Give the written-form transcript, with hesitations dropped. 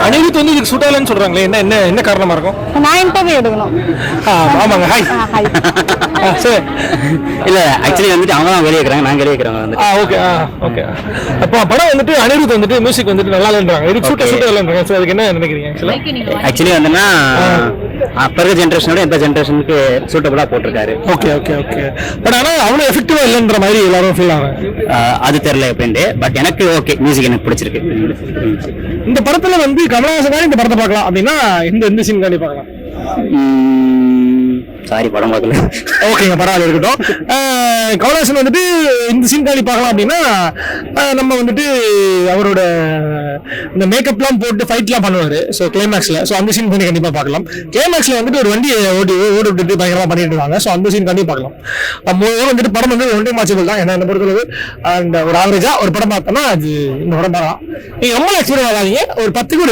அனிருத் வந்து இதுக்கு சூட் ஆகலன்னு சொல்றாங்களே, என்ன என்ன என்ன காரணமா இருக்கும்? நான் இன்டர்வியூ எடுக்கணும். ஆமாங்க. ஹாய். சரி. இல்ல ஆக்சுவலி வந்துட்டு அவங்க தான் வெளியே இருக்கிறாங்க, நாங்க வெளியே இருக்கிறவங்க வந்து. Okay okay. அப்போ படம் வந்துட்டு அனிருத் வந்துட்டு மியூசிக் வந்துட்டு நல்லா இல்லைன்றாங்க, இதுக்கு சூட் இல்லைன்றாங்க. சோ அதுக்கு என்ன நினைக்கிறீங்க? ஆக்சுவலி வந்துன்னா அப்ப இருக்க ஜென்ரேஷனோட இந்த ஜென்ரேஷனுக்கு சூட்டபிளா போட்டிருக்காரு. Okay okay okay. பட் ஆனா அவ்வளவு எஃபெக்டிவா இல்லைன்ற மாதிரி எல்லாரும் ஃபீல் ஆகுறாங்க. அது தெரியல எப்படின்ட்டு, பட் எனக்கு ஓகே, மியூசிக் எனக்கு பிடிச்சிருக்கு. இந்த படத்துல வந்து கமலஹாசன் இந்த படத்தை பார்க்கலாம் அப்படின்னா எந்த சீன் காண்டி பார்க்கலாம்? சாரி, படம் பார்க்கல. ஓகேங்க, பரவாயில்ல இருக்கட்டும். கமலஹாசன் வந்துட்டு இந்த சீன் காண்டி பார்க்கலாம் அப்படின்னா நம்ம வந்துட்டு அவரோட இந்த மேக்கப்லாம் போட்டு ஃபைட்லாம் பண்ணுவாரு. ஸோ கிளைமேக்ஸ்ல, ஸோ அந்த சீன் பண்ணி கண்டிப்பா பார்க்கலாம். கிளைமேக்ஸ்ல வந்துட்டு ஒரு வண்டியை ஓடி விட்டுட்டு பயங்கரமா பண்ணிட்டு இருக்காங்க. ஸோ அந்த சீன் கண்டிப்பா பார்க்கலாம். வந்துட்டு படம் வந்து ஒன் டைம் வாட்சபிள் தான். என்ன பொறுத்தளவு அந்த ஒரு ஆவரேஜா ஒரு படம் பார்த்தோம்னா அது இந்த படம் பார்க்கலாம். நீங்க ரொம்ப எக்ஸ்பீரியன்ஸ் ஆகாதீங்க, ஒரு 10க்கு ஒரு